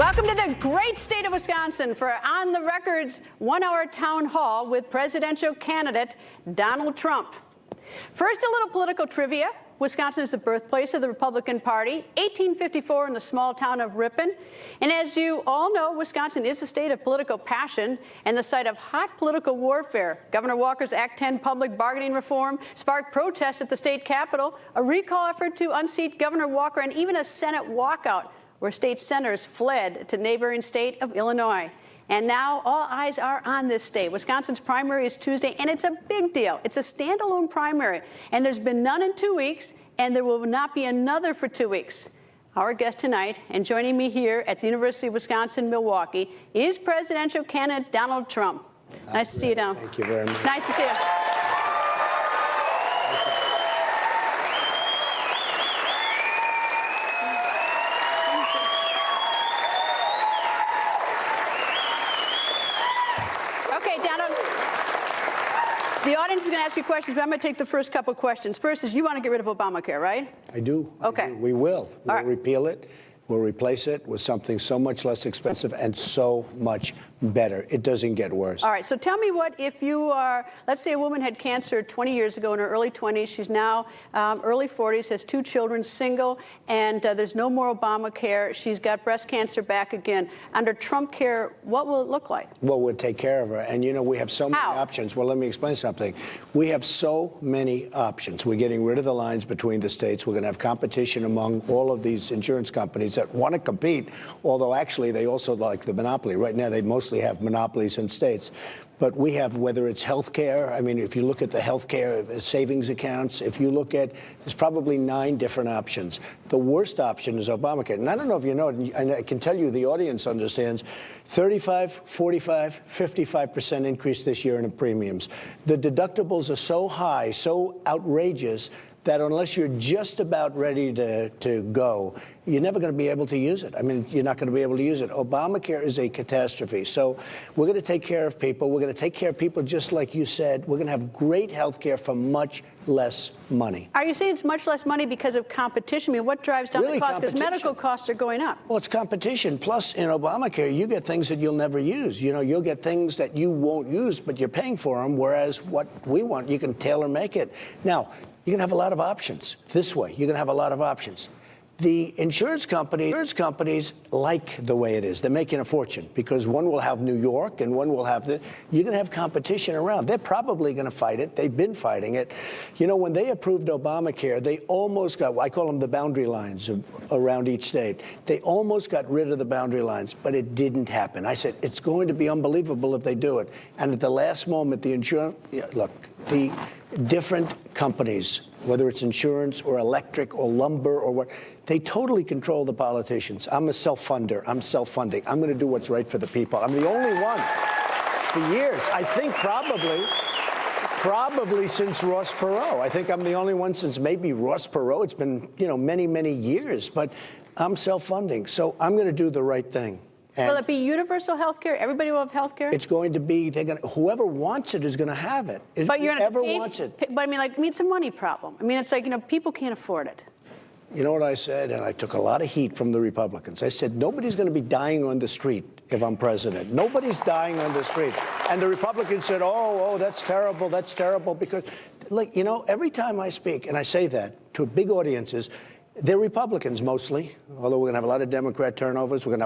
Welcome to the great state of Wisconsin for On the Record's one-hour town hall with presidential candidate Donald Trump. First, a little political trivia. Wisconsin is the birthplace of the Republican Party, 1854 in the small town of Ripon. And as you all know, Wisconsin is a state of political passion and the site of hot political warfare. Governor Walker's Act 10 public bargaining reform sparked protests at the state capitol, a recall effort to unseat Governor Walker, and even a Senate walkout where state senators fled to neighboring state of Illinois. And now all eyes are on this state. Wisconsin's primary is Tuesday, and it's a big deal. It's a standalone primary, and there's been none in 2 weeks, and there will not be another for 2 weeks. Our guest tonight, and joining me here at the University of Wisconsin-Milwaukee, is presidential candidate Donald Trump. Nice to see you, Donald. Thank you very much. Nice to see you. The audience is going to ask you questions, but I'm going to take the first couple questions. First is, you want to get rid of Obamacare, right? I do. Okay. I do. We will. We'll repeal it. We'll replace it with something so much less expensive and so much better. It doesn't get worse. All right. So tell me what, if you are, let's say a woman had cancer 20 years ago in her early 20s. She's now early 40s, has 2 children, single, and there's no more Obamacare. She's got breast cancer back again. Under Trump care, what will it look like? Well, we'll take care of her. And, you know, we have so many options. Well, let me explain something. We have so many options. We're getting rid of the lines between the states. We're going to have competition among all of these insurance companies that want to compete, although actually they also like the monopoly. Right now, they mostly have monopolies in states. But we have, whether it's health care, I mean, if you look at the health care savings accounts, if you look at, there's probably 9 different options. The worst option is Obamacare. And I don't know if you know it, and I can tell you the audience understands, 35, 45, 55% increase this year in the premiums. The deductibles are so high, so outrageous, that unless you're just about ready to go, you're never going to be able to use it. I mean, you're not going to be able to use it. Obamacare is a catastrophe. So we're going to take care of people. We're going to take care of people just like you said. We're going to have great health care for much less money. Are you saying it's much less money because of competition? I mean, what drives down the cost? Because medical costs are going up. Well, it's competition. Plus, in Obamacare, you get things that you'll never use. You know, you'll get things that you won't use, but you're paying for them, whereas what we want, you can tailor make it. Now, you're going to have a lot of options. This way, you're going to have a lot of options. The insurance companies like the way it is. They're making a fortune because one will have New York and one will have the. You're going to have competition around. They're probably going to fight it. They've been fighting it. You know, when they approved Obamacare, they almost got, I call them the boundary lines around each state. They almost got rid of the boundary lines, but it didn't happen. I said, it's going to be unbelievable if they do it. And at the last moment, the insurance, look, the different companies, whether it's insurance or electric or lumber or what, they totally control the politicians. I'm a self-funder. I'm self-funding. I'm going to do what's right for the people. I'm the only one for years. I think probably since Ross Perot. I think I'm the only one since maybe Ross Perot. It's been, you know, many, many years. But I'm self-funding. So I'm going to do the right thing. And will it be universal health care? Everybody will have health care? It's going to be, whoever wants it is going to have it. But you're whoever wants it. But I mean, it's a money problem. I mean, it's like, you know, people can't afford it. You know what I said? And I took a lot of heat from the Republicans. I said, nobody's going to be dying on the street if I'm president. Nobody's dying on the street. And the Republicans said, oh, that's terrible. Because, like, you know, every time I speak, and I say that to big audiences, they're Republicans mostly, although we're going to have a lot of Democrat turnovers. We're going to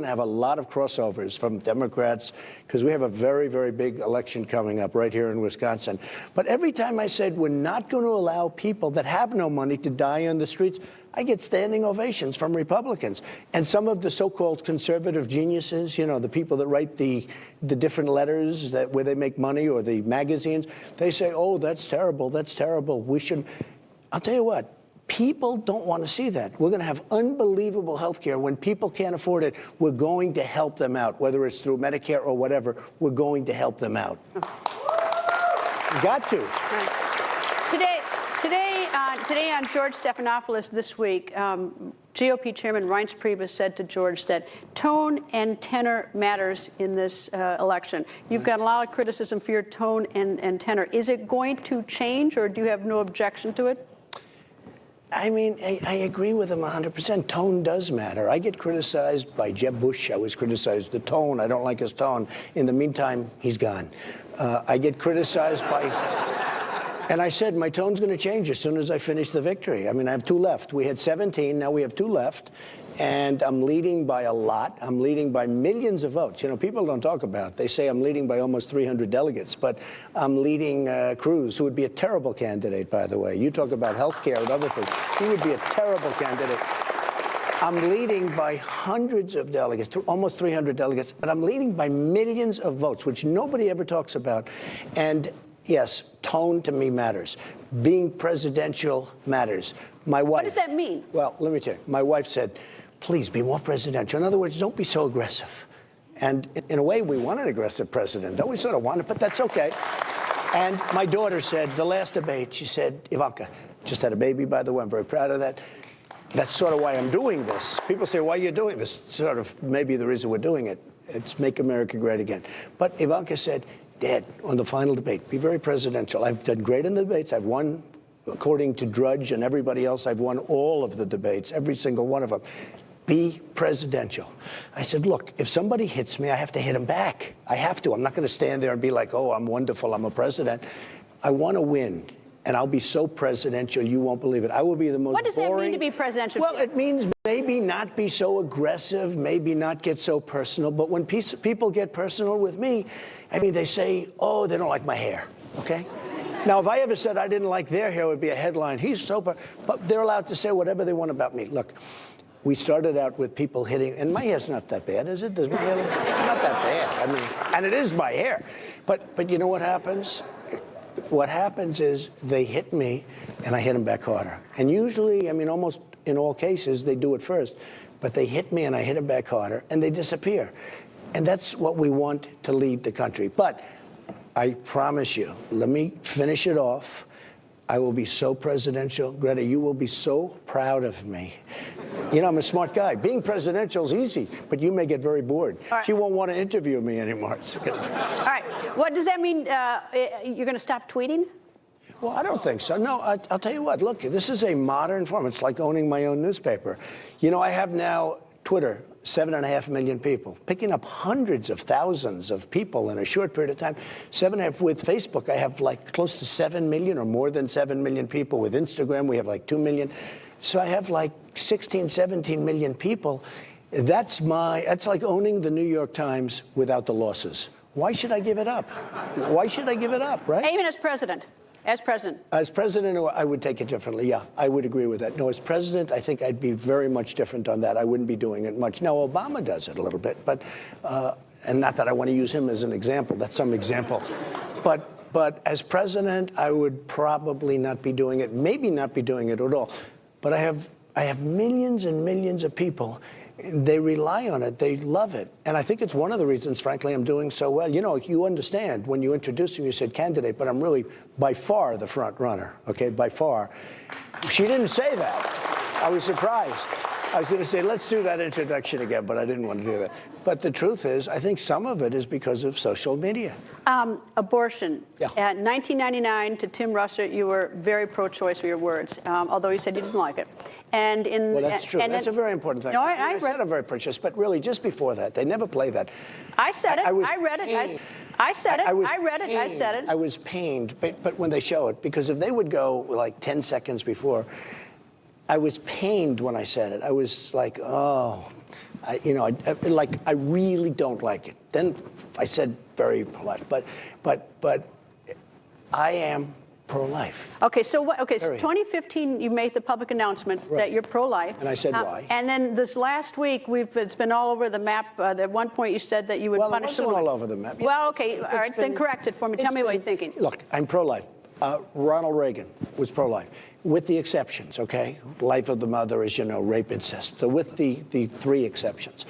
have a lot of crossovers from Democrats because we have a very, very big election coming up right here in Wisconsin. But every time I said we're not going to allow people that have no money to die on the streets, I get standing ovations from Republicans. And some of the so-called conservative geniuses, you know, the people that write the different letters where they make money, or the magazines, they say, oh, that's terrible, we should. I'll tell you what. People don't want to see that. We're going to have unbelievable health care. When people can't afford it, we're going to help them out, whether it's through Medicare or whatever. We're going to help them out. Got to. Right. Today on George Stephanopoulos this week, GOP Chairman Reince Priebus said to George that tone and tenor matters in this election. You've got a lot of criticism for your tone and tenor. Is it going to change, or do you have no objection to it? I mean, I agree with him 100%. Tone does matter. I get criticized by Jeb Bush. I was criticized the tone. I don't like his tone. In the meantime, he's gone. I get criticized by... And I said, my tone's going to change as soon as I finish the victory. I mean, I have 2 left. We had 17. Now we have 2 left. And I'm leading by a lot. I'm leading by millions of votes. You know, people don't talk about it. They say I'm leading by almost 300 delegates. But I'm leading Cruz, who would be a terrible candidate, by the way. You talk about health care and other things. He would be a terrible candidate. I'm leading by hundreds of delegates, almost 300 delegates. But I'm leading by millions of votes, which nobody ever talks about. And yes, tone to me matters. Being presidential matters. My wife... What does that mean? Well, let me tell you. My wife said, please be more presidential. In other words, don't be so aggressive. And in a way, we want an aggressive president. Don't we sort of want it? But that's okay. And my daughter said, the last debate, she said, Ivanka, just had a baby, by the way. I'm very proud of that. That's sort of why I'm doing this. People say, why are you doing this? Sort of maybe the reason we're doing it. It's Make America Great Again. But Ivanka said, Dad, on the final debate, be very presidential. I've done great in the debates. I've won, according to Drudge and everybody else, I've won all of the debates, every single one of them. Be presidential. I said, look, if somebody hits me, I have to hit him back. I have to. I'm not going to stand there and be like, oh, I'm wonderful, I'm a president. I want to win, and I'll be so presidential, you won't believe it. I will be the most boring... What does that mean to be presidential? Well, it means maybe not be so aggressive, maybe not get so personal. But when people get personal with me, I mean, they say, oh, they don't like my hair, okay? Now, if I ever said I didn't like their hair, it would be a headline. He's so... But they're allowed to say whatever they want about me. Look, we started out with people hitting... And my hair's not that bad, is it? Does my hair... It's not that bad. I mean, and it is my hair. But you know what happens? What happens is they hit me, and I hit them back harder. And usually, I mean, almost in all cases, they do it first. But they hit me, and I hit them back harder, and they disappear. And that's what we want to lead the country. But I promise you, let me finish it off. I will be so presidential. Greta, you will be so proud of me. You know, I'm a smart guy. Being presidential is easy, but you may get very bored. Right. She won't want to interview me anymore. All right. What does that mean? You're going to stop tweeting? Well, I don't think so. No, I'll tell you what. Look, this is a modern form. It's like owning my own newspaper. You know, I have now Twitter, 7.5 million people, picking up hundreds of thousands of people in a short period of time. 7.5 with Facebook, I have like close to 7 million or more than 7 million people. With Instagram, we have like 2 million. So I have like 16, 17 million people. That's like owning the New York Times without the losses. Why should I give it up? Why should I give it up, right? Even as president? As president? As president, I would take it differently, yeah. I would agree with that. No, as president, I think I'd be very much different on that. I wouldn't be doing it much. Now, Obama does it a little bit, but, and not that I want to use him as an example. That's some example. But as president, I would probably not be doing it, maybe not be doing it at all. But I have millions and millions of people. They rely on it. They love it. And I think it's one of the reasons, frankly, I'm doing so well. You know, you understand, when you introduced me, you said candidate, but I'm really by far the front runner, okay, by far. She didn't say that. I was surprised. I was going to say, let's do that introduction again, but I didn't want to do that. But the truth is, I think some of it is because of social media. Abortion. Yeah. At 1999, to Tim Russert, you were very pro-choice with your words, although you said you didn't like it. And in well, that's true. That's a very important thing. No, I said I'm very pro-choice, but really, just before that, they never play that. I said it. I read it. I said it. I read it. I said it. I was pained, but when they show it, because if they would go like 10 seconds before, I was pained when I said it. I was like, oh, I really don't like it. Then I said very pro-life, but I am pro-life. Okay, so what? Okay, so 2015, you made the public announcement that you're pro-life. And I said why. And then this last week, it's been all over the map. At one point, you said that you would punish the woman. Well, it wasn't all over the map. Well, okay, all right, then correct it for me. Tell me what you're thinking. Look, I'm pro-life. Ronald Reagan was pro-life, with the exceptions, okay? Life of the mother, as you know, rape, incest. So with the 3 exceptions.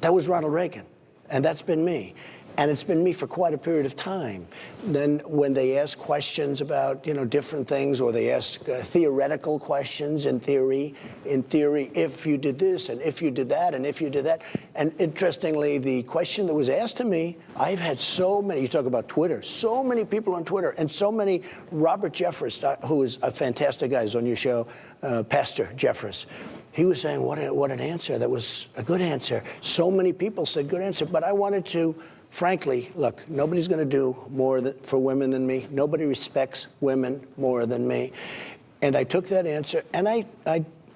That was Ronald Reagan, and that's been me. And it's been me for quite a period of time. Then when they ask questions about, different things, or they ask theoretical questions in theory, if you did this, and if you did that, and if you did that. And interestingly, the question that was asked to me, I've had so many, you talk about Twitter, so many people on Twitter, and so many, Robert Jeffress, who is a fantastic guy, is on your show, Pastor Jeffress. He was saying, what an answer. That was a good answer. So many people said good answer, but I wanted to, frankly, look, nobody's going to do more for women than me. Nobody respects women more than me. And I took that answer, and I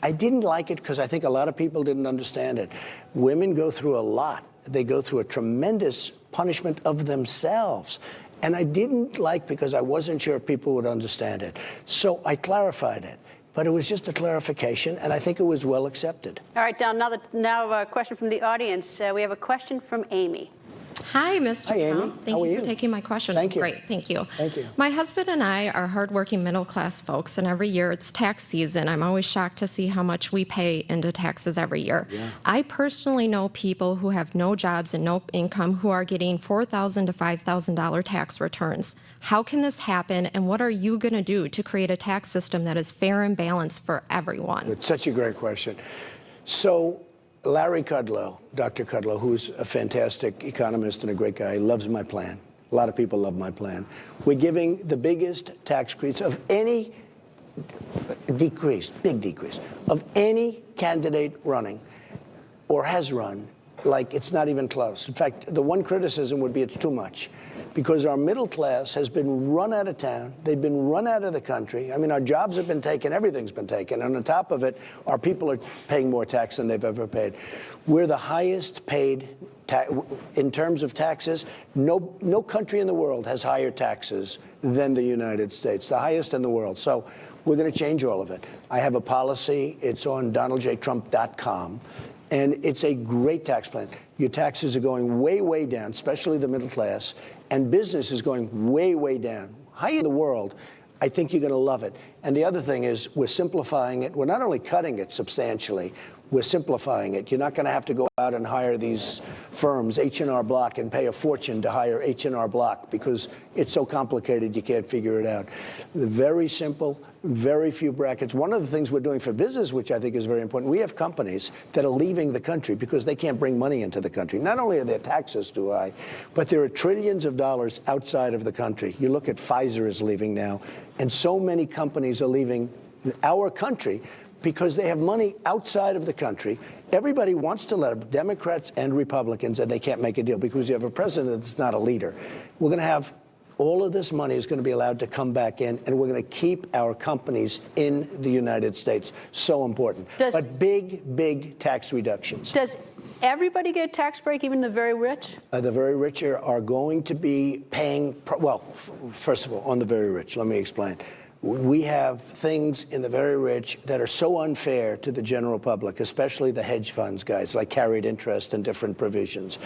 didn't like it because I think a lot of people didn't understand it. Women go through a lot. They go through a tremendous punishment of themselves. And I didn't like, because I wasn't sure if people would understand it. So I clarified it. But it was just a clarification, and I think it was well accepted. All right, Don, now a question from the audience. We have a question from Amy. Hi, Mr. Hi, Amy. Trump. Thank you for taking my question. Thank you. Great, thank you. Thank you. My husband and I are hardworking middle-class folks, and every year it's tax season. I'm always shocked to see how much we pay into taxes every year. Yeah. I personally know people who have no jobs and no income who are getting $4,000 to $5,000 tax returns. How can this happen, and what are you going to do to create a tax system that is fair and balanced for everyone? It's such a great question. So Larry Kudlow, Dr. Kudlow, who's a fantastic economist and a great guy, loves my plan. A lot of people love my plan. We're giving the biggest tax increase of any big decrease, of any candidate running or has run. Like, it's not even close. In fact, the one criticism would be it's too much, because our middle class has been run out of town. They've been run out of the country. I mean, our jobs have been taken. Everything's been taken. And on top of it, our people are paying more tax than they've ever paid. We're the highest paid in terms of taxes. No country in the world has higher taxes than the United States, the highest in the world. So we're going to change all of it. I have a policy. It's on donaldjtrump.com. And it's a great tax plan. Your taxes are going way, way down, especially the middle class. And business is going way, way down. High in the world. I think you're going to love it. And the other thing is, we're simplifying it. We're not only cutting it substantially, we're simplifying it. You're not going to have to go out and hire these firms, H&R Block, and pay a fortune to hire H&R Block, because it's so complicated you can't figure it out. Very simple, very few brackets. One of the things we're doing for business, which I think is very important, we have companies that are leaving the country because they can't bring money into the country. Not only are their taxes too high, but there are trillions of dollars outside of the country. You look at Pfizer is leaving now, and so many companies are leaving our country because they have money outside of the country. Everybody wants to let Democrats and Republicans, and they can't make a deal because you have a president that's not a leader. We're going to have all of this money is going to be allowed to come back in, and we're going to keep our companies in the United States. So important. But big, big tax reductions. Does everybody get a tax break, even the very rich? The very rich are going to be paying, well, first of all, on the very rich, let me explain. We have things in the very rich that are so unfair to the general public, especially the hedge funds guys, like carried interest and different provisions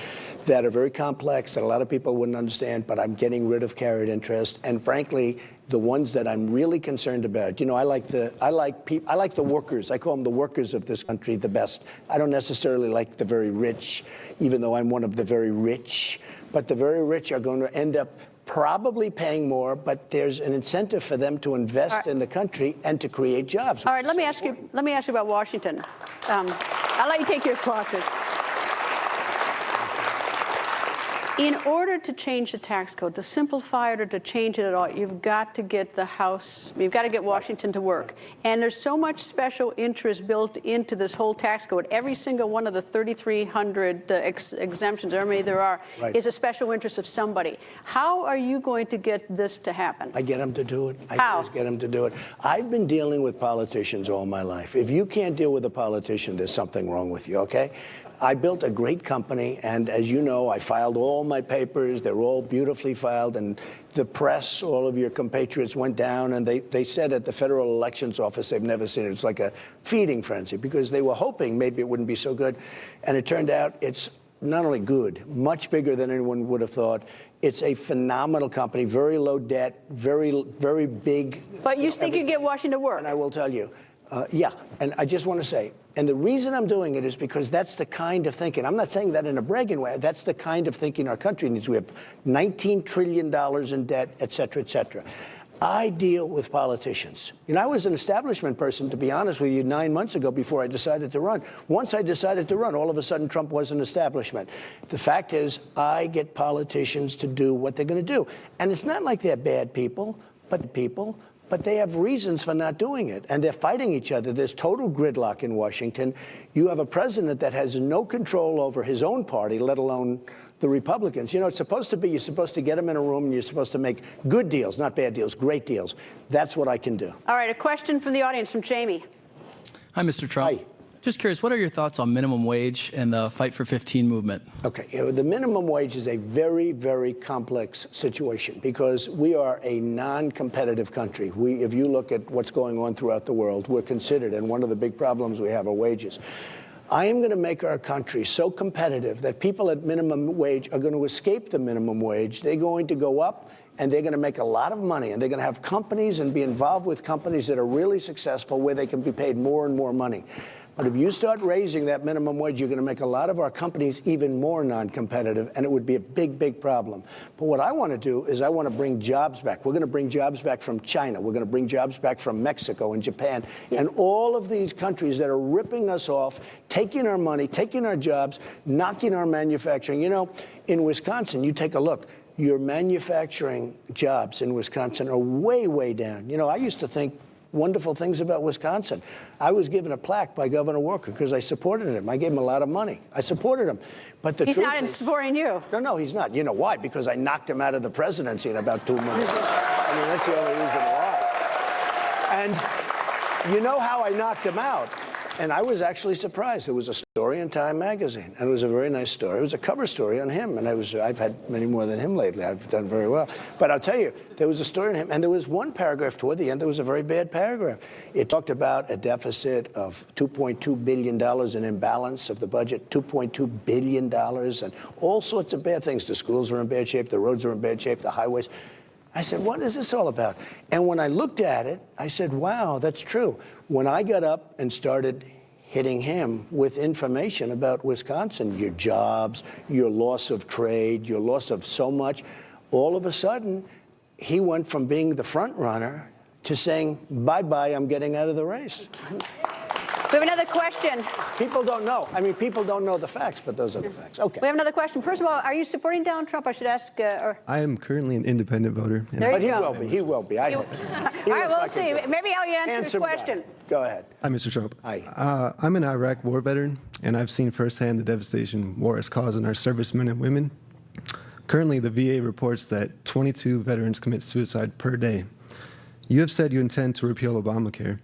that are very complex that a lot of people wouldn't understand, but I'm getting rid of carried interest. And frankly, the ones that I'm really concerned about, I like the workers. I call them the workers of this country the best. I don't necessarily like the very rich, even though I'm one of the very rich. But the very rich are going to end up probably paying more, but there's an incentive for them to invest in the country and to create jobs. All right, let me ask you about Washington. I'll let you take your closet. In order to change the tax code, to simplify it or to change it at all, you've got to get the House, you've got to get Washington to work. And there's so much special interest built into this whole tax code. Every single one of the 3,300 exemptions, or how many there are, is a special interest of somebody. How are you going to get this to happen? I get them to do it. I How? always get them to do it. I've been dealing with politicians all my life. If you can't deal with a politician, there's something wrong with you, okay? I built a great company, and as you know, I filed all my papers. They're all beautifully filed, and the press, all of your compatriots went down, and they said at the Federal Elections Office they've never seen it. It's like a feeding frenzy, because they were hoping maybe it wouldn't be so good. And it turned out it's not only good, much bigger than anyone would have thought. It's a phenomenal company, very low debt, very, very big. But you think you get Washington to work? And I will tell you, Yeah, and I just want to say, and the reason I'm doing it is because that's the kind of thinking. I'm not saying that in a bragging way. That's the kind of thinking our country needs. We have $19 trillion in debt, et cetera, et cetera. I deal with politicians. You know, I was an establishment person, to be honest with you, 9 months ago before I decided to run. Once I decided to run, all of a sudden Trump was an establishment. The fact is, I get politicians to do what they're going to do. And it's not like they're bad people, but they have reasons for not doing it, and they're fighting each other. There's total gridlock in Washington. You have a president that has no control over his own party, let alone the Republicans. You know, it's supposed to be, you're supposed to get them in a room and you're supposed to make good deals, not bad deals, great deals. That's what I can do. All right, a question from the audience from Jamie. Hi, Mr. Trump. Hi. Just curious, what are your thoughts on minimum wage and the Fight for 15 movement? Okay, the minimum wage is a very, very complex situation because we are a non-competitive country. If you look at what's going on throughout the world, we're considered, and one of the big problems we have are wages. I am going to make our country so competitive that people at minimum wage are going to escape the minimum wage. They're going to go up, and they're going to make a lot of money, and they're going to have companies and be involved with companies that are really successful where they can be paid more and more money. But if you start raising that minimum wage, you're going to make a lot of our companies even more non-competitive, and it would be a big, big problem. But what I want to do is I want to bring jobs back. We're going to bring jobs back from China. We're going to bring jobs back from Mexico and Japan and all of these countries that are ripping us off, taking our money, taking our jobs, knocking our manufacturing. You know, in Wisconsin, you take a look. Your manufacturing jobs in Wisconsin are way, way down. You know, I used to think wonderful things about Wisconsin. I was given a plaque by Governor Walker because I supported him. I gave him a lot of money. I supported him. But the He's truth not is, supporting you. No, he's not. You know why? Because I knocked him out of the presidency in about 2 minutes. I mean, that's the only reason why. And you know how I knocked him out? And I was actually surprised. There was a story in Time magazine, and it was a very nice story. It was a cover story on him, and I've had many more than him lately. I've done very well. But I'll tell you, there was a story on him, and there was one paragraph toward the end that was a very bad paragraph. It talked about a deficit of $2.2 billion, an imbalance of the budget, $2.2 billion, and all sorts of bad things. The schools are in bad shape, the roads are in bad shape, the highways. I said, what is this all about? And when I looked at it, I said, wow, that's true. When I got up and started hitting him with information about Wisconsin, your jobs, your loss of trade, your loss of so much, all of a sudden, he went from being the front runner to saying, bye-bye, I'm getting out of the race. We have another question. People don't know. I mean, people don't know the facts, but those are the facts. Okay. We have another question. First of all, are you supporting Donald Trump? I should ask. I am currently an independent voter. There you But he go. will be. He will be. I hope. All right, we'll see. Maybe how you answer this Handsome guy. question. Go ahead. Hi, Mr. Trump. Hi. I'm an Iraq war veteran, and I've seen firsthand the devastation war has caused on our servicemen and women. Currently, the VA reports that 22 veterans commit suicide per day. You have said you intend to repeal Obamacare.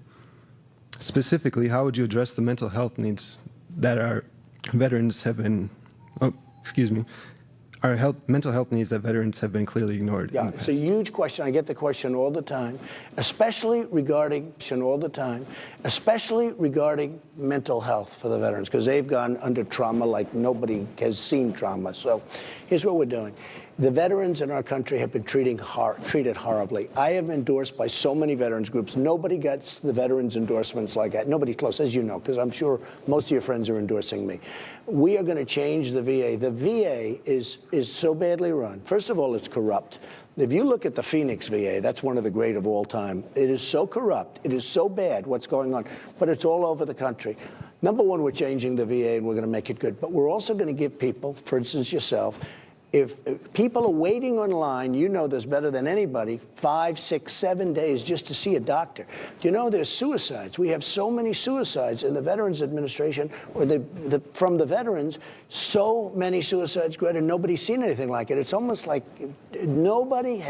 Specifically, how would you address the mental health needs that our veterans have been, mental health needs that veterans have been clearly ignored? Yeah, it's a huge question. I get the question all the time, especially regarding mental health for the veterans, because they've gone under trauma like nobody has seen trauma. So here's what we're doing. The veterans in our country have been treated horribly. I am endorsed by so many veterans groups. Nobody gets the veterans endorsements like that. Nobody close, as you know, because I'm sure most of your friends are endorsing me. We are going to change the VA. The VA is so badly run. First of all, it's corrupt. If you look at the Phoenix VA, that's one of the great of all time. It is so corrupt. It is so bad what's going on. But it's all over the country. Number one, we're changing the VA, and we're going to make it good. But we're also going to give people, for instance, yourself, if people are waiting online, you know this better than anybody, 5, 6, 7 days just to see a doctor. Do you know there's suicides? We have so many suicides in the Veterans Administration, or from the veterans, so many suicides, Greta, nobody's seen anything like it. It's almost like nobody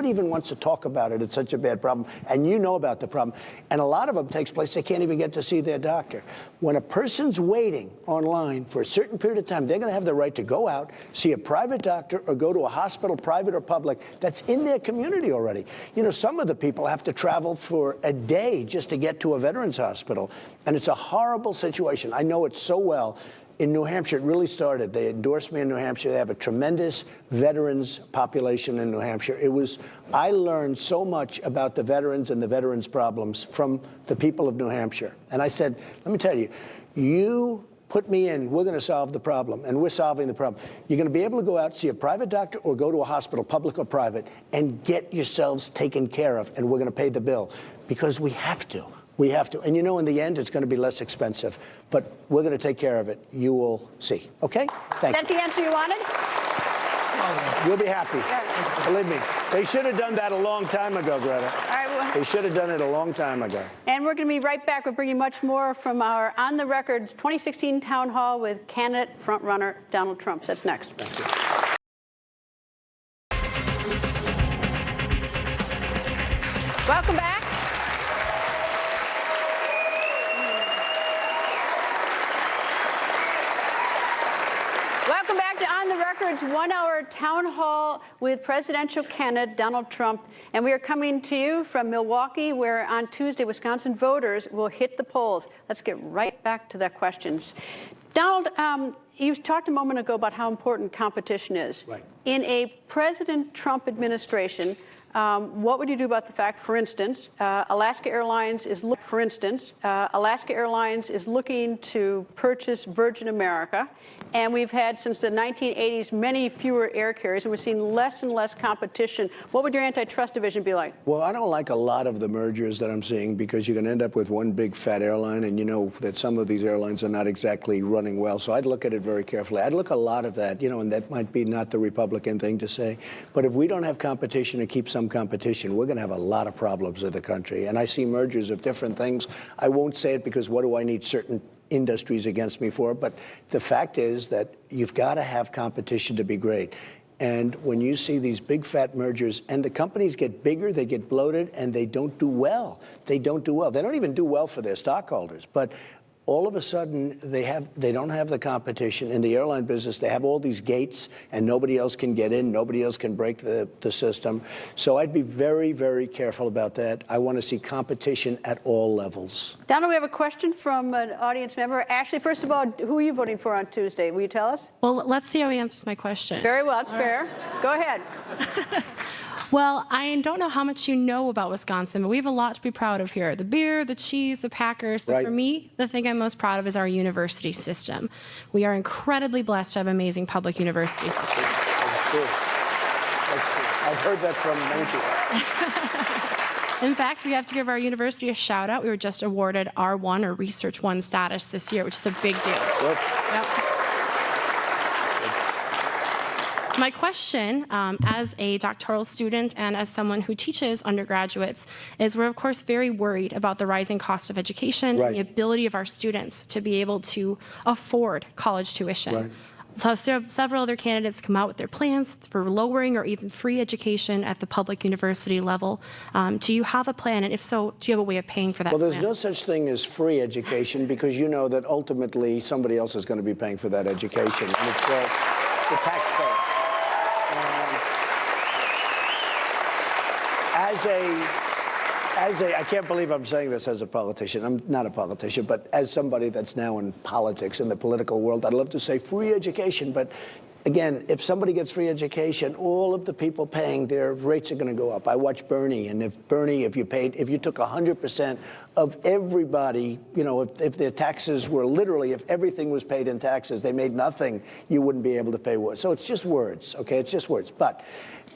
even wants to talk about it. It's such a bad problem. And you know about the problem. And a lot of them takes place, they can't even get to see their doctor. When a person's waiting online for a certain period of time, they're going to have the right to go out, see a private doctor, doctor or go to a hospital, private or public, that's in their community already. You know, some of the people have to travel for a day just to get to a veterans hospital, and it's a horrible situation. I know it so well. In New Hampshire, it really started. They endorsed me in New Hampshire. They have a tremendous veterans population in New Hampshire. I learned so much about the veterans and the veterans' problems from the people of New Hampshire. And I said, let me tell you, you put me in, we're going to solve the problem, and we're solving the problem. You're going to be able to go out, see a private doctor, or go to a hospital, public or private, and get yourselves taken care of, and we're going to pay the bill, because we have to. We have to. And you know, in the end, it's going to be less expensive. But we're going to take care of it. You will see. Okay? Thank you. Is that the answer you wanted? You'll be happy. Yeah. Believe me. They should have done that a long time ago, Greta. All right, well, they should have done it a long time ago. And we're going to be right back. We're bringing much more from our On the Records 2016 Town Hall with candidate frontrunner Donald Trump. That's next. Thank you. Welcome back. Welcome back to On the Record's 1-hour town hall with presidential candidate Donald Trump. And we are coming to you from Milwaukee, where on Tuesday, Wisconsin voters will hit the polls. Let's get right back to the questions. Donald, you talked a moment ago about how important competition is. Right. In a President Trump administration, what would you do about the fact, for instance, Alaska Airlines is looking to purchase Virgin America, and we've had since the 1980s many fewer air carriers, and we're seeing less and less competition. What would your antitrust division be like? Well, I don't like a lot of the mergers that I'm seeing, because you're going to end up with one big fat airline, and you know that some of these airlines are not exactly running well. So I'd look at it very carefully. I'd look a lot of that, you know, and that might be not the Republican thing to say. But if we don't have competition and keep some competition, we're going to have a lot of problems in the country. And I see mergers of different things. I won't say it, because what do I need certain industries against me for? But the fact is that you've got to have competition to be great. And when you see these big fat mergers and the companies get bigger, they get bloated, and they don't do well. They don't do well. They don't even do well for their stockholders. But all of a sudden, they don't have the competition. In the airline business, they have all these gates, and nobody else can get in. Nobody else can break the system. So I'd be very, very careful about that. I want to see competition at all levels. Donald, we have a question from an audience member. Ashley, first of all, who are you voting for on Tuesday? Will you tell us? Well, let's see how he answers my question. Very well, it's fair. Go ahead. Well, I don't know how much you know about Wisconsin, but we have a lot to be proud of here. The beer, the cheese, the Packers. But Right. for me, the thing I'm most proud of is our university system. We are incredibly blessed to have amazing public university system. That's true. I've heard that from many people. In fact, we have to give our university a shout out. We were just awarded R1 or Research 1 status this year, which is a big deal. Good. Yep. My question, as a doctoral student and as someone who teaches undergraduates, is we're of course very worried about the rising cost of education Right. and the ability of our students to be able to afford college tuition. Right. So several other candidates come out with their plans for lowering or even free education at the public university level. Do you have a plan? And if so, do you have a way of paying for that Well, there's plan? no such thing as free education, because you know that ultimately somebody else is going to be paying for that education, and it's the taxpayer. I can't believe I'm saying this as a politician. I'm not a politician, but as somebody that's now in politics, in the political world, I'd love to say free education. But again, if somebody gets free education, all of the people paying, their rates are going to go up. I watch Bernie, and if you took 100% of everybody, you know, if their taxes were literally, if everything was paid in taxes, they made nothing, you wouldn't be able to pay words. So it's just words, okay? It's just words. But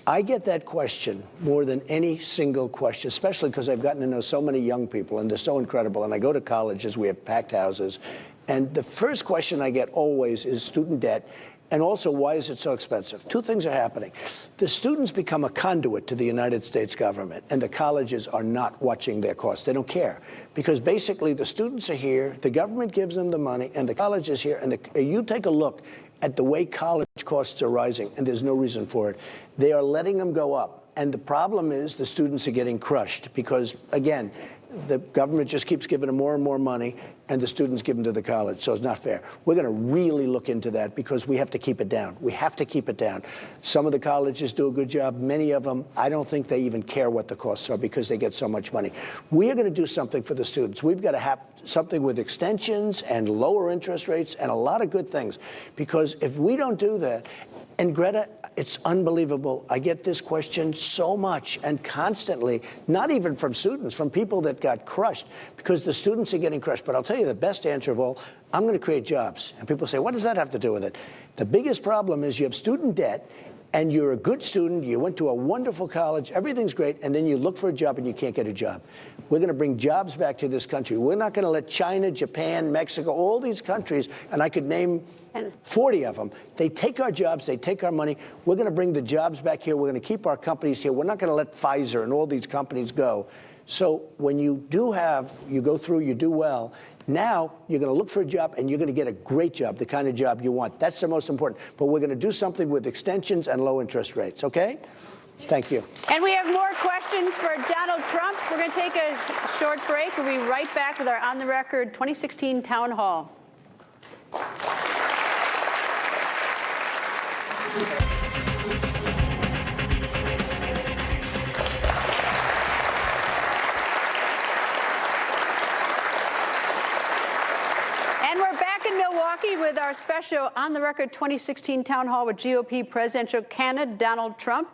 I get that question more than any single question, especially because I've gotten to know so many young people, and they're so incredible. And I go to colleges, we have packed houses, and the first question I get always is student debt, and also, why is it so expensive? Two things are happening. The students become a conduit to the United States government, and the colleges are not watching their costs. They don't care, because basically the students are here, the government gives them the money, and the college is here, and you take a look at the way college costs are rising, and there's no reason for it. They are letting them go up. And the problem is the students are getting crushed because, again, the government just keeps giving them more and more money, and the students give them to the college. So it's not fair. We're going to really look into that because we have to keep it down. We have to keep it down. Some of the colleges do a good job. Many of them, I don't think they even care what the costs are because they get so much money. We are going to do something for the students. We've got to have something with extensions and lower interest rates and a lot of good things. Because if we don't do that, and Greta, it's unbelievable. I get this question so much and constantly, not even from students, from people that got crushed, because the students are getting crushed. But I'll tell you the best answer of all, I'm going to create jobs. And people say, what does that have to do with it? The biggest problem is you have student debt, and you're a good student, you went to a wonderful college, everything's great, and then you look for a job and you can't get a job. We're going to bring jobs back to this country. We're not going to let China, Japan, Mexico, all these countries, and I could name 40 of them, they take our jobs, they take our money. We're going to bring the jobs back here. We're going to keep our companies here. We're not going to let Pfizer and all these companies go. So when you go through, you do well. Now you're going to look for a job, and you're going to get a great job, the kind of job you want. That's the most important. But we're going to do something with extensions and low interest rates, okay? Thank you. And we have more questions for Donald Trump. We're going to take a short break. We'll be right back with our On the Record 2016 Town Hall. And we're back in Milwaukee with our special On the Record 2016 Town Hall with GOP presidential candidate Donald Trump.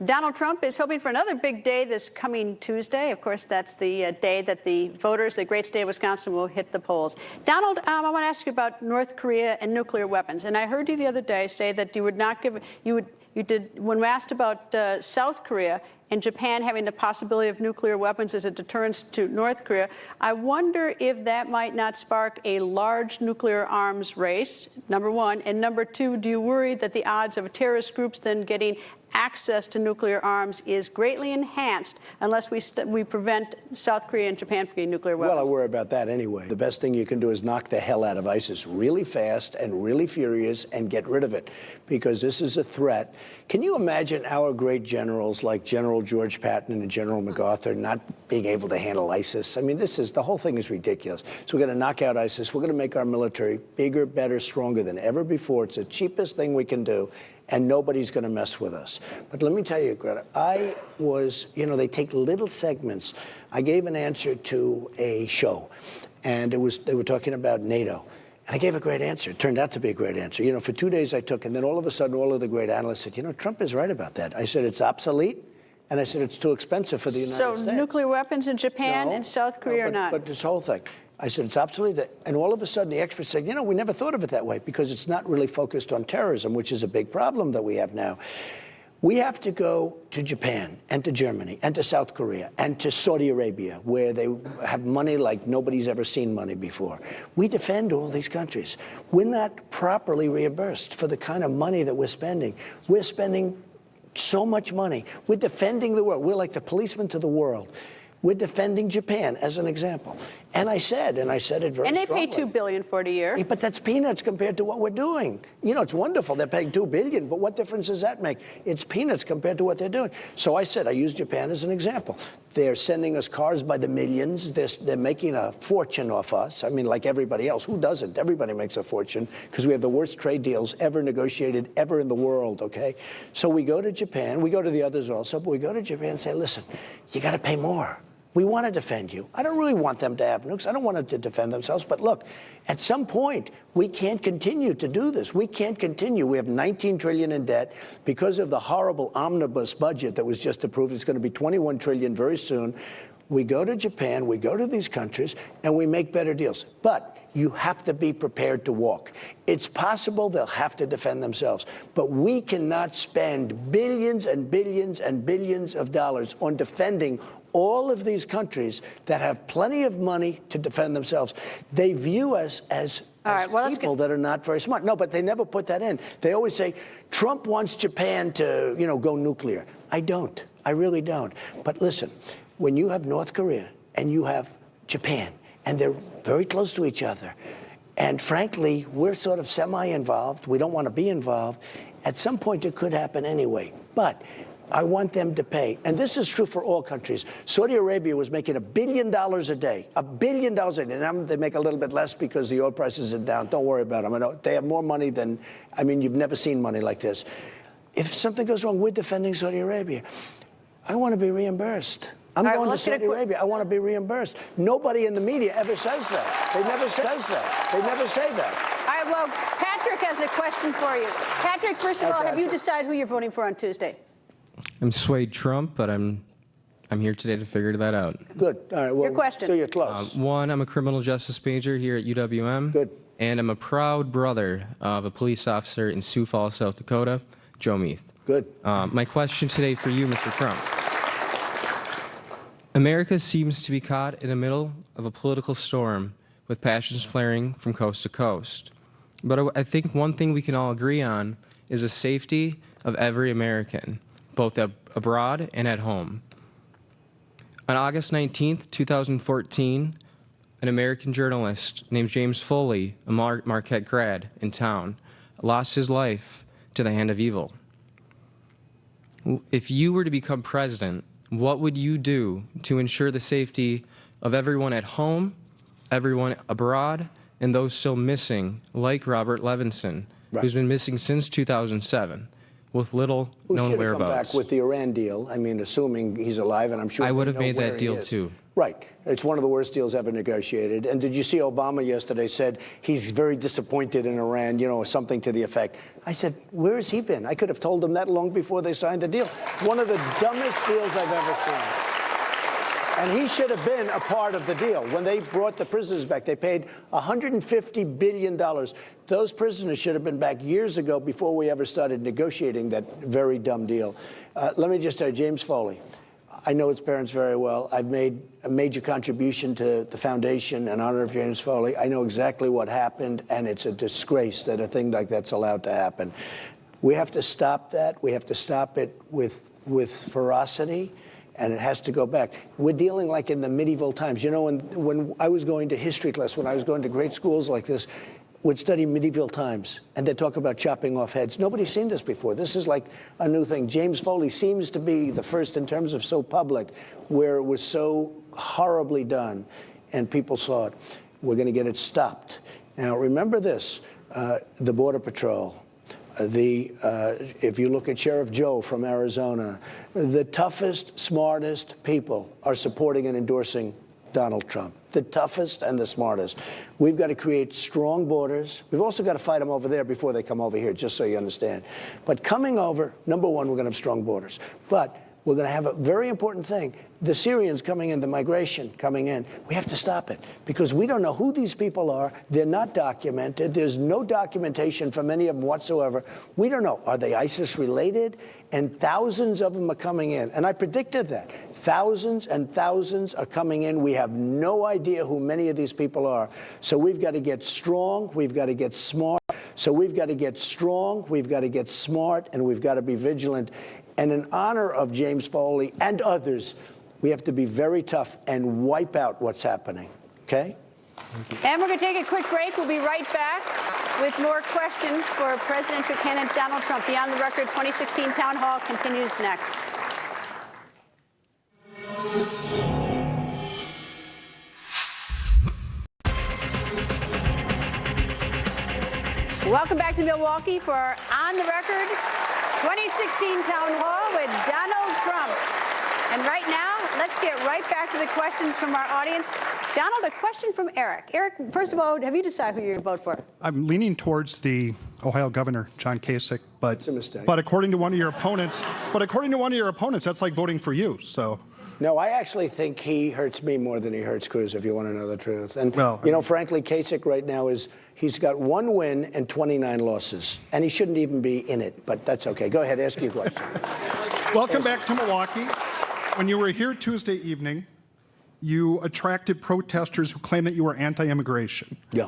Donald Trump is hoping for another big day this coming Tuesday. Of course, that's the day that the voters, the great state of Wisconsin, will hit the polls. Donald, I want to ask you about North Korea and nuclear weapons. And I heard you the other day say that you would not give, you did, when asked about South Korea and Japan having the possibility of nuclear weapons as a deterrence to North Korea, I wonder if that might not spark a large nuclear arms race, number one. And number two, do you worry that the odds of terrorist groups then getting access to nuclear arms is greatly enhanced unless we prevent South Korea and Japan from getting nuclear weapons? Well, I worry about that anyway. The best thing you can do is knock the hell out of ISIS really fast and really furious and get rid of it, because this is a threat. Can you imagine our great generals like General George Patton and General MacArthur not being able to handle ISIS? I mean, the whole thing is ridiculous. So we're going to knock out ISIS. We're going to make our military bigger, better, stronger than ever before. It's the cheapest thing we can do, and nobody's going to mess with us. But let me tell you, Greta, they take little segments. I gave an answer to a show, and they were talking about NATO. And I gave a great answer. It turned out to be a great answer. For 2 days I took, and then all of a sudden, all of the great analysts said, Trump is right about that. I said, it's obsolete. And I said, it's too expensive for the United States. So nuclear weapons in Japan and South Korea or not? But this whole thing. I said, it's obsolete. And all of a sudden, the experts said, we never thought of it that way, because it's not really focused on terrorism, which is a big problem that we have now. We have to go to Japan and to Germany and to South Korea and to Saudi Arabia, where they have money like nobody's ever seen money before. We defend all these countries. We're not properly reimbursed for the kind of money that we're spending. We're spending so much money. We're defending the world. We're like the policeman to the world. We're defending Japan, as an example. And I said it very strongly. And they pay $2 billion for it a year. But that's peanuts compared to what we're doing. It's wonderful. They're paying $2 billion, but what difference does that make? It's peanuts compared to what they're doing. So I used Japan as an example. They're sending us cars by the millions. They're making a fortune off us. I mean, like everybody else. Who doesn't? Everybody makes a fortune, because we have the worst trade deals ever negotiated ever in the world, okay? So we go to Japan. We go to the others also, but we go to Japan and say, listen, you got to pay more. We want to defend you. I don't really want them to have nukes. I don't want them to defend themselves. But look, at some point, we can't continue to do this. We can't continue. We have $19 trillion in debt because of the horrible omnibus budget that was just approved. It's going to be $21 trillion very soon. We go to Japan, we go to these countries, and we make better deals. But you have to be prepared to walk. It's possible they'll have to defend themselves, but we cannot spend billions and billions and billions of dollars on defending all of these countries that have plenty of money to defend themselves. They view us as people that are not very smart. No, but they never put that in. They always say, Trump wants Japan to, go nuclear. I don't. I really don't. But listen, when you have North Korea and you have Japan, and they're very close to each other, and frankly, we're sort of semi-involved. We don't want to be involved. At some point, it could happen anyway. But I want them to pay. And this is true for all countries. Saudi Arabia was making $1 billion a day, $1 billion a day. And now they make a little bit less because the oil prices are down. Don't worry about them. They have more money than, I mean, you've never seen money like this. If something goes wrong, we're defending Saudi Arabia. I want to be reimbursed. I'm going to Saudi Arabia. I want to be reimbursed. Nobody in the media ever says that. They never says that. They never say that. All right, well, Patrick has a question for you. Patrick, first of all, have you decided who you're voting for on Tuesday? I'm swayed Trump, but I'm here today to figure that out. Good. All right. Well, your question. So you're close. One, I'm a criminal justice major here at UWM. Good. And I'm a proud brother of a police officer in Sioux Falls, South Dakota, Joe Meath. Good. My question today for you, Mr. Trump. America seems to be caught in the middle of a political storm with passions flaring from coast to coast. But I think one thing we can all agree on is the safety of every American, both abroad and at home. On August 19th, 2014, an American journalist named James Foley, a Marquette grad in town, lost his life to the hand of evil. If you were to become president, what would you do to ensure the safety of everyone at home, everyone abroad, and those still missing, like Robert Levinson, who's been missing since 2007? With little known whereabouts. Who should have come back with the Iran deal? I mean, assuming he's alive, and I'm sure I would have made that deal too. Right. It's one of the worst deals ever negotiated. And did you see Obama yesterday said he's very disappointed in Iran, you know, something to the effect. I said, where has he been? I could have told him that long before they signed the deal. One of the dumbest deals I've ever seen. And he should have been a part of the deal. When they brought the prisoners back, they paid $150 billion. Those prisoners should have been back years ago before we ever started negotiating that very dumb deal. Let me just tell you, James Foley, I know his parents very well. I've made a major contribution to the foundation in honor of James Foley. I know exactly what happened, and it's a disgrace that a thing like that's allowed to happen. We have to stop that. We have to stop it with ferocity. And it has to go back. We're dealing like in the medieval times. You know, when I was going to history class, when I was going to great schools like this, we'd study medieval times, and they'd talk about chopping off heads. Nobody's seen this before. This is like a new thing. James Foley seems to be the first in terms of so public, where it was so horribly done, and people saw it. We're going to get it stopped. Now, remember this, the Border Patrol, if you look at Sheriff Joe from Arizona, the toughest, smartest people are supporting and endorsing Donald Trump. The toughest and the smartest. We've got to create strong borders. We've also got to fight them over there before they come over here, just so you understand. But coming over, number one, we're going to have strong borders. But we're going to have a very important thing. The Syrians coming in, the migration coming in, we have to stop it because we don't know who these people are. They're not documented. There's no documentation for many of them whatsoever. We don't know. Are they ISIS related? And thousands of them are coming in. And I predicted that. Thousands and thousands are coming in. We have no idea who many of these people are. So we've got to get strong. We've got to get smart. So we've got to get strong. We've got to get smart. And we've got to be vigilant. And in honor of James Foley and others, we have to be very tough and wipe out what's happening. Okay? And we're going to take a quick break. We'll be right back with more questions for presidential candidate Donald Trump. Beyond the Record 2016 Town Hall continues next. Welcome back to Milwaukee for our On the Record 2016 Town Hall with Donald Trump. And right now, let's get right back to the questions from our audience. Donald, a question from Eric. Eric, first of all, have you decided who you're going to vote for? I'm leaning towards the Ohio governor, John Kasich, but It's a mistake. But according to one of your opponents, that's like voting for you. So. No, I actually think he hurts me more than he hurts Cruz, if you want to know the truth. And, well, you know, frankly, Kasich right now he's got 1 win and 29 losses. And he shouldn't even be in it, but that's okay. Go ahead, ask your question. Welcome back to Milwaukee. When you were here Tuesday evening, you attracted protesters who claim that you were anti-immigration. Yeah.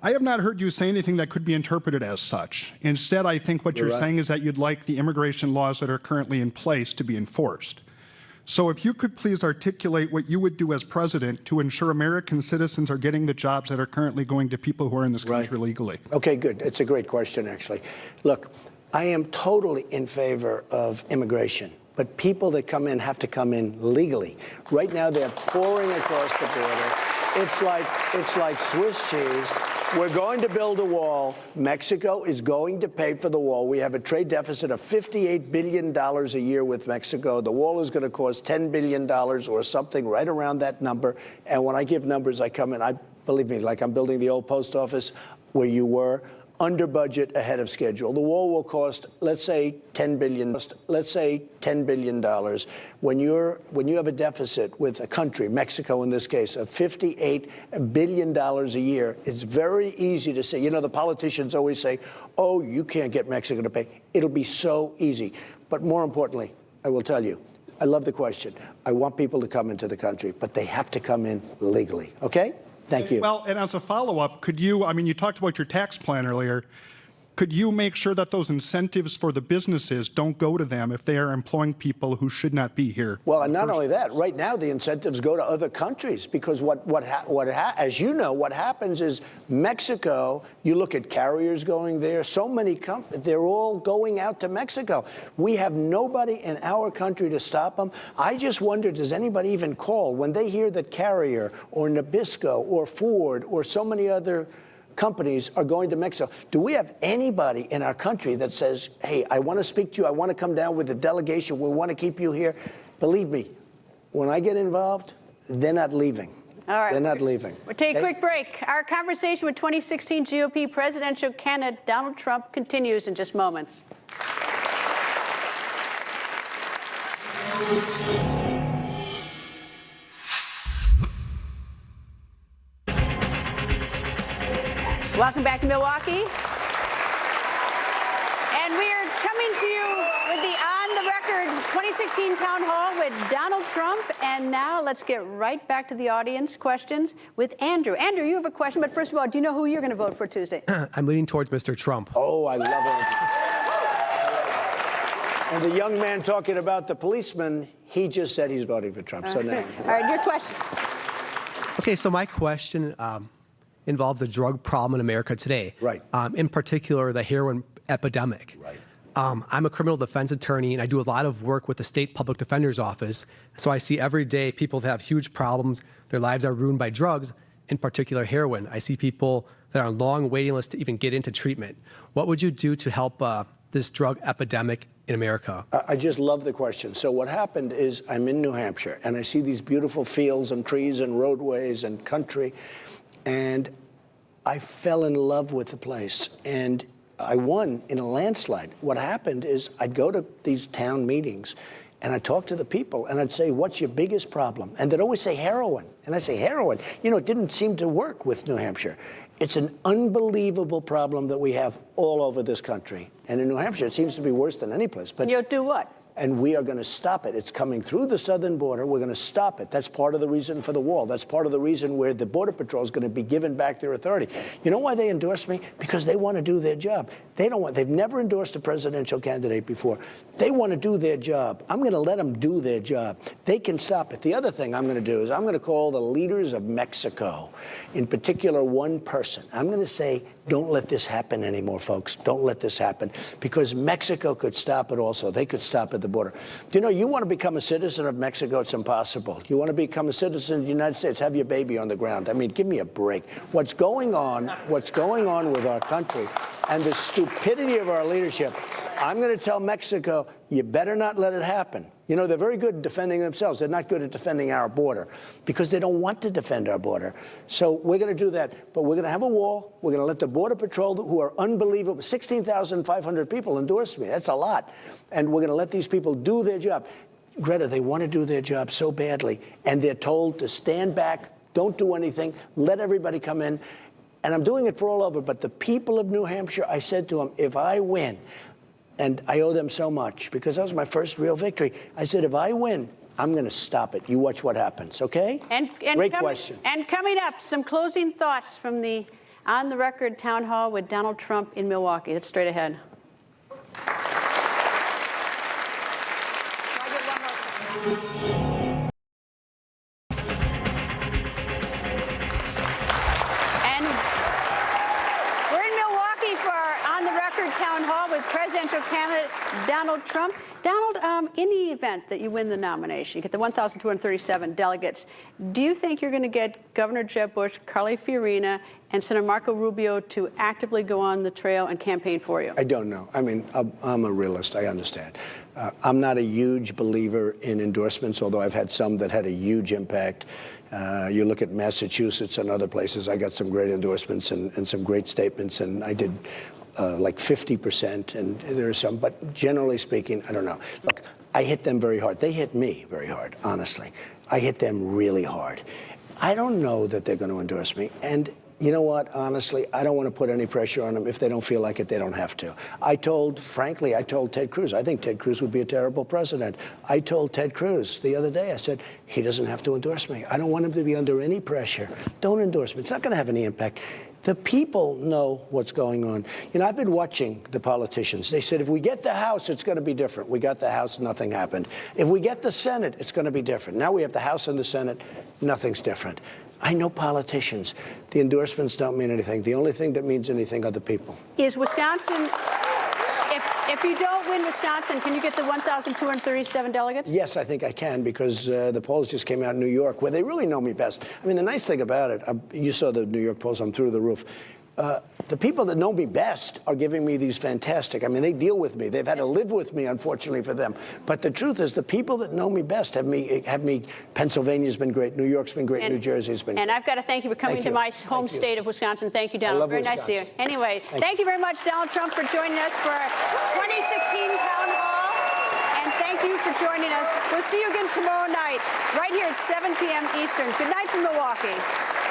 I have not heard you say anything that could be interpreted as such. Instead, I think what you're saying is that you'd like the immigration laws that are currently in place to be enforced. So if you could please articulate what you would do as president to ensure American citizens are getting the jobs that are currently going to people who are in this country legally. Okay, good. It's a great question, actually. Look, I am totally in favor of immigration, but people that come in have to come in legally. Right now, they're pouring across the border. It's like Swiss cheese. We're going to build a wall. Mexico is going to pay for the wall. We have a trade deficit of $58 billion a year with Mexico. The wall is going to cost $10 billion or something right around that number. And when I give numbers, I come in, believe me, like I'm building the old post office where you were, under budget, ahead of schedule. The wall will cost, let's say, $10 billion. Let's say $10 billion. When you have a deficit with a country, Mexico in this case, of $58 billion a year, it's very easy to say. You know, the politicians always say, "Oh, you can't get Mexico to pay." It'll be so easy. But more importantly, I will tell you, I love the question. I want people to come into the country, but they have to come in legally. Okay? Thank you. Well, and as a follow-up, could you, I mean, you talked about your tax plan earlier. Could you make sure that those incentives for the businesses don't go to them if they are employing people who should not be here? Well, and not only that, right now the incentives go to other countries because as you know, what happens is Mexico, you look at carriers going there, so many they're all going out to Mexico. We have nobody in our country to stop them. I just wonder, does anybody even call when they hear that Carrier or Nabisco or Ford or so many other companies are going to Mexico? Do we have anybody in our country that says, "Hey, I want to speak to you. I want to come down with a delegation. We want to keep you here"? Believe me, when I get involved, they're not leaving. All right. They're not leaving. We'll take a quick break. Our conversation with 2016 GOP presidential candidate Donald Trump continues in just moments. Welcome back to Milwaukee. And we are coming to you with the on-the-record 2016 town hall with Donald Trump. And now let's get right back to the audience questions with Andrew. Andrew, you have a question, but first of all, do you know who you're going to vote for Tuesday? I'm leaning towards Mr. Trump. Oh, I love it. And the young man talking about the policeman, he just said he's voting for Trump. So now. All right, your question. Okay, so my question involves the drug problem in America today. Right. In particular, the heroin epidemic. Right. I'm a criminal defense attorney, and I do a lot of work with the state public defender's office. So I see every day people that have huge problems. Their lives are ruined by drugs, in particular heroin. I see people that are on long waiting lists to even get into treatment. What would you do to help this drug epidemic in America? I just love the question. So what happened is I'm in New Hampshire, and I see these beautiful fields and trees and roadways and country, and I fell in love with the place. And I won in a landslide. What happened is I'd go to these town meetings, and I'd talk to the people, and I'd say, "What's your biggest problem?" And they'd always say heroin. And I'd say, "Heroin?" You know, it didn't seem to work with New Hampshire. It's an unbelievable problem that we have all over this country. And in New Hampshire, it seems to be worse than any place. But You'll do what? And we are going to stop it. It's coming through the southern border. We're going to stop it. That's part of the reason for the wall. That's part of the reason where the Border Patrol is going to be given back their authority. You know why they endorsed me? Because they want to do their job. They've never endorsed a presidential candidate before. They want to do their job. I'm going to let them do their job. They can stop it. The other thing I'm going to do is I'm going to call the leaders of Mexico, in particular one person. I'm going to say, don't let this happen anymore, folks. Don't let this happen. Because Mexico could stop it also. They could stop at the border. Do you know, you want to become a citizen of Mexico, it's impossible. You want to become a citizen of the United States, have your baby on the ground. I mean, give me a break. What's going on with our country and the stupidity of our leadership, I'm going to tell Mexico, you better not let it happen. You know, they're very good at defending themselves. They're not good at defending our border because they don't want to defend our border. So we're going to do that. But we're going to have a wall. We're going to let the Border Patrol, who are unbelievable, 16,500 people endorsed me. That's a lot. And we're going to let these people do their job. Greta, they want to do their job so badly. And they're told to stand back, don't do anything, let everybody come in. And I'm doing it for all over. But the people of New Hampshire, I said to them, if I win, and I owe them so much because that was my first real victory. I said, if I win, I'm going to stop it. You watch what happens, okay? Great question. And coming up, some closing thoughts from the On the Record town hall with Donald Trump in Milwaukee. That's straight ahead. record town hall with presidential candidate Donald Trump. Donald, in the event that you win the nomination, you get the 1,237 delegates, do you think you're going to get Governor Jeb Bush, Carly Fiorina, and Senator Marco Rubio to actively go on the trail and campaign for you? I don't know. I mean, I'm a realist. I understand. I'm not a huge believer in endorsements, although I've had some that had a huge impact. You look at Massachusetts and other places, I got some great endorsements and some great statements, and I did like 50%, and there are some, but generally speaking, I don't know. Look, I hit them very hard. They hit me very hard, honestly. I hit them really hard. I don't know that they're going to endorse me, and you know what? Honestly, I don't want to put any pressure on them. If they don't feel like it, they don't have to. Frankly, I told Ted Cruz, I think Ted Cruz would be a terrible president. I told Ted Cruz the other day, I said, he doesn't have to endorse me. I don't want him to be under any pressure. Don't endorse me. It's not going to have any impact. The people know what's going on. You know, I've been watching the politicians. They said, if we get the House, it's going to be different. We got the House, nothing happened. If we get the Senate, it's going to be different. Now we have the House and the Senate, nothing's different. I know politicians. The endorsements don't mean anything. The only thing that means anything are the people. Is Wisconsin, if you don't win Wisconsin, can you get the 1,237 delegates? Yes, I think I can, because the polls just came out in New York, where they really know me best. I mean, the nice thing about it, you saw the New York polls, I'm through the roof. The people that know me best are giving me these fantastic, I mean, they deal with me. They've had to live with me, unfortunately for them. But the truth is, the people that know me best have me, Pennsylvania's been great, New York's been great, New Jersey's been great. And I've got to thank you for coming to my home state of Wisconsin. Thank you, Donald. Very nice to see you. Anyway, thank you very much, Donald Trump, for joining us for our 2016 Town Hall. And thank you for joining us. We'll see you again tomorrow night, right here at 7 p.m. Eastern. Good night from Milwaukee.